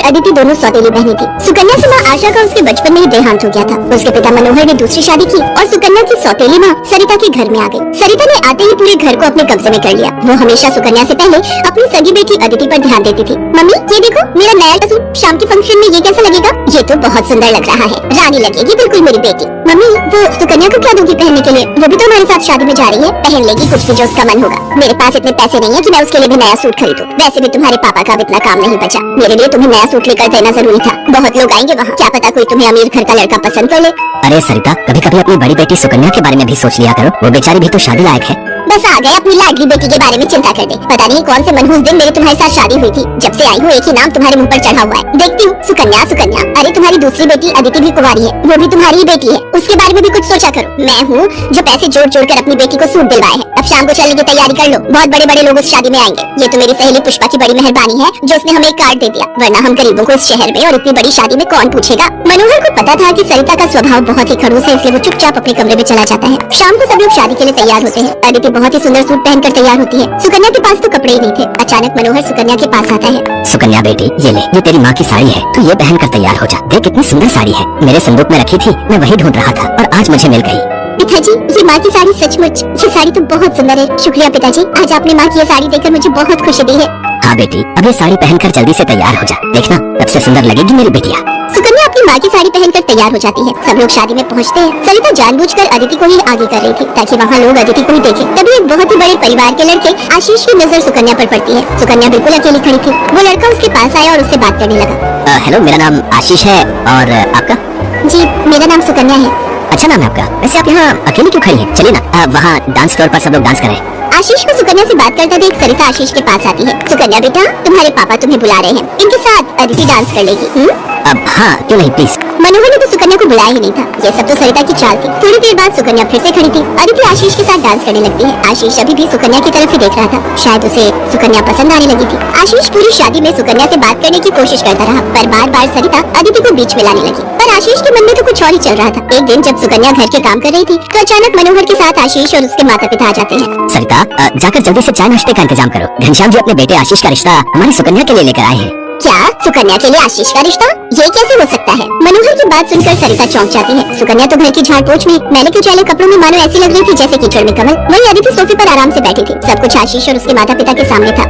अदिति दोनों सौतेली बहनें थी। सुकन्या से माँ आशा का उसके बचपन में ही देहांत हो गया था। उसके पिता मनोहर ने दूसरी शादी की और सुकन्या की सौतेली माँ सरिता के घर में आ गई। सरिता ने आते ही पूरे घर को अपने कब्जे में कर लिया। वो हमेशा सुकन्या से पहले अपनी सगी बेटी अदिति पर ध्यान देती थी। मम्मी ये देखो मेरा नया सूट शाम के फंक्शन में ये कैसा लगेगा? ये तो बहुत सुंदर लग रहा है, रानी लगेगी बिल्कुल मेरी बेटी। मम्मी वो सुकन्या को क्या दूंगी पहनने के लिए? वो भी तो हमारे साथ शादी में जा रही है, पहन लेगी कुछ भी जो उसका मन होगा। मेरे पास इतने पैसे नहीं है कि मैं उसके लिए भी नया सूट खरीदूं। वैसे भी तुम्हारे पापा का इतना काम नहीं बचा, मेरे लिए तुम्हें नया सूट लेकर देना जरूरी था। बहुत लोग आएंगे वहाँ, क्या पता कोई तुम्हें अमीर घर का लड़का पसंद कर ले। अरे सरिता, कभी कभी अपनी बड़ी बेटी सुकन्या के बारे में भी सोच लिया करो, वो बेचारी भी तो शादी लायक है। बस आ गए अपनी लाडली बेटी के बारे में चिंता करने। पता नहीं कौन से मनहूस दिन मेरे तुम्हारे साथ शादी हुई थी। जब से आई हूँ एक ही नाम तुम्हारे मुंह पर चढ़ा हुआ है। देखती हूँ सुकन्या सुकन्या। अरे तुम्हारी दूसरी बेटी अदिति भी कुंवारी है, वो भी तुम्हारी ही बेटी है। उसके बारे में भी कुछ सोचा करो। मैं हूँ जो पैसे जोड़ जोड़ कर अपनी बेटी को सूट दिलवाए हैं। अब शाम को चलने की तैयारी कर लो, बहुत बड़े बड़े लोग उस शादी में आएंगे। ये तो मेरी सहेली पुष्पा की बड़ी मेहरबानी है जो उसने हमें एक कार्ड दे दिया, वरना हम गरीबों को इस शहर में और इतनी बड़ी शादी में कौन पूछेगा। मनोहर को पता था कि सरिता का स्वभाव बहुत ही खड़ूस है, इसलिए वो चुपचाप अपने कमरे में चला जाता है। शाम को सब लोग शादी के लिए तैयार होते हैं। अदिति बहुत ही सुंदर सूट पहनकर तैयार होती है। सुकन्या के पास तो कपड़े ही नहीं थे। अचानक मनोहर सुकन्या के पास आता है। सुकन्या बेटी, ये ले, ये तेरी माँ की साड़ी है, तू ये पहन कर तैयार हो जा। देख कितनी सुंदर साड़ी है, मेरे संदूक में रखी थी, मैं वही ढूंढ रहा था और आज मुझे मिल गई। पिताजी ये माँ की साड़ी सचमुच, ये साड़ी तो बहुत सुंदर है। शुक्रिया पिताजी, आज आपने माँ की ये साड़ी देखकर मुझे बहुत खुशी दी है। हाँ बेटी, अब ये साड़ी पहनकर जल्दी से तैयार हो जा, देखना तब से सुंदर लगेगी मेरी बेटिया। सुकन्या अपनी माँ की साड़ी पहनकर तैयार हो जाती है। सब लोग शादी में पहुँचते हैं। सरिता जानबूझकर अदिति को ही आगे कर रही थी ताकि वहाँ लोग अदिति को ही देखें। तभी एक बहुत ही बड़े परिवार के लड़के आशीष की नजर सुकन्या पर पड़ती है। सुकन्या बिल्कुल अकेली खड़ी थी। वो लड़का उसके पास आया और उससे बात करने लगा। हेलो, मेरा नाम आशीष है और आपका? जी मेरा नाम सुकन्या है। अच्छा नाम है आपका। वैसे आप यहाँ अकेली क्यों खड़ी हैं? चलिए ना वहाँ डांस फ्लोर पर सब लोग डांस करें। आशीष को सुकन्या से बात करते देख सरिता आशीष के पास आती है। सुकन्या बेटा, तुम्हारे पापा तुम्हें बुला रहे हैं, इनके साथ अदिति डांस कर लेगी। अब हाँ, क्यों नहीं, प्लीज। मनोहर ने तो सुकन्या को बुलाया ही नहीं था। ये सब तो सरिता की चाल थी। थोड़ी देर बाद सुकन्या फिर से खड़ी थी। अदिति आशीष के साथ डांस करने लगती है। आशीष अभी भी सुकन्या की तरफ ही देख रहा था, शायद उसे सुकन्या पसंद आने लगी थी। आशीष पूरी शादी में सुकन्या से बात करने की कोशिश करता रहा, पर बार बार सरिता अदिति को बीच में लाने लगी। पर आशीष के मन में तो कुछ और ही चल रहा था। एक दिन जब सुकन्या घर के काम कर रही थी तो अचानक मनोहर के साथ आशीष और उसके माता पिता आ जाते हैं। सरिता, जाकर जल्दी से चाय नाश्ते का इंतजाम करो। घनश्याम जी अपने बेटे आशीष का रिश्ता हमारी सुकन्या के लिए लेकर आए हैं। क्या सुकन्या के लिए आशीष का रिश्ता? ये कैसे हो सकता है? मनोहर की बात सुनकर सरिता चौंक जाती है। सुकन्या तो घर की झाड़ पोंछ में मैंने कुछ अलग कपड़ों में मानो ऐसी लग रही थी जैसे कीचड़ में कमल। वहीं अदिति सोफे पर आराम से बैठी थी। सब कुछ आशीष और उसके माता पिता के सामने था।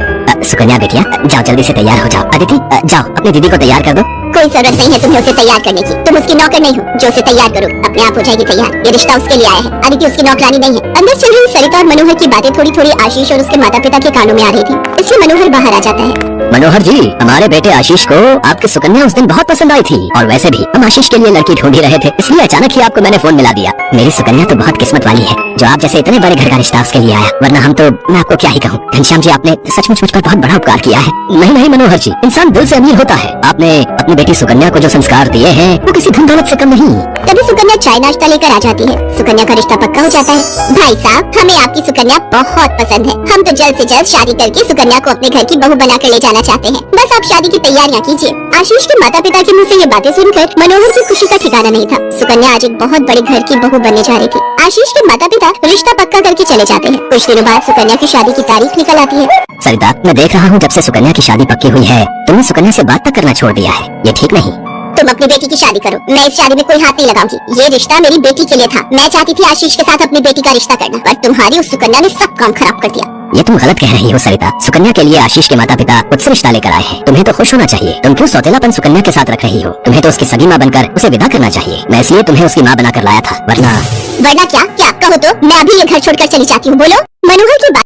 सुकन्या बेटिया, जाओ जल्दी से तैयार हो जाओ। अदिति, जाओ अपनी दीदी को तैयार कर दो। कोई जरूरत नहीं है तुम्हें उसे तैयार करने की, तुम उसकी नौकर नहीं हो जो उसे तैयार करो, अपने आप हो जाएगी तैयार। ये रिश्ता उसके लिए आया है, अदिति उसकी नौकरानी नहीं है। अंदर चल रही सरिता और मनोहर की बातें थोड़ी थोड़ी आशीष और उसके माता पिता के कानों में आ रही थी, इसलिए मनोहर बाहर आ जाता है। मनोहर जी, हमारे बेटे आशीष को आपकी सुकन्या उस दिन बहुत पसंद आई थी और वैसे भी हम आशीष के लिए लड़की ढूंढ ही रहे थे, इसलिए अचानक ही आपको मैंने फोन मिला दिया। मेरी सुकन्या तो बहुत किस्मत वाली है जो आप जैसे इतने बड़े घर का रिश्ता उसके लिए आया, वरना हम तो, मैं आपको क्या ही कहूँ। घनश्याम जी, आपने सचमुच मुझ पर बहुत बड़ा उपकार किया है। नहीं नहीं मनोहर जी, इंसान दिल से अमीर होता है। आपने अपनी बेटी सुकन्या को जो संस्कार दिए हैं वो किसी धन दौलत से कम नहीं। तभी सुकन्या चाय नाश्ता लेकर आ जाती है। सुकन्या का रिश्ता पक्का हो जाता है। भाई साहब, हमें आपकी सुकन्या बहुत पसंद है। हम तो जल्द से जल्द शादी करके सुकन्या को अपने घर की बहू बनाकर ले जाना चाहते हैं। बस आप शादी की तैयारियां कीजिए। आशीष के माता पिता के मुंह से ये बातें सुनकर मनोहर की खुशी का ठिकाना नहीं था। सुकन्या आज एक बहुत बड़े घर की बहू बनने जा रही थी। आशीष के माता पिता रिश्ता पक्का करके चले जाते हैं। कुछ दिनों बाद सुकन्या की शादी की तारीख निकल आती है। सरिता, मैं देख रहा हूँ जब से सुकन्या की शादी पक्की हुई है तुमने सुकन्या से बात तक करना छोड़ दिया है, ये ठीक नहीं। तुम अपनी बेटी की शादी करो, मैं इस शादी में कोई हाथ नहीं लगाऊंगी। ये रिश्ता मेरी बेटी के लिए था। मैं चाहती थी आशीष के साथ अपनी बेटी का रिश्ता करना, पर तुम्हारी उस सुकन्या ने सब काम खराब कर दिया। ये तुम गलत कह रही हो सरिता। सुकन्या के लिए आशीष के माता पिता मुझसे रिश्ता लेकर आए हैं, तुम्हें तो खुश होना चाहिए। तुम क्यों सौतेलापन सुकन्या के साथ रख रही हो? तुम्हें तो उसकी सगी माँ बनकर उसे विदा करना चाहिए। मैं इसलिए तुम्हें उसकी माँ बनाकर लाया था, वरना क्या? क्या कहो तो मैं अभी ये घर छोड़कर चली जाती हूँ। बोलो। मनोहर की बात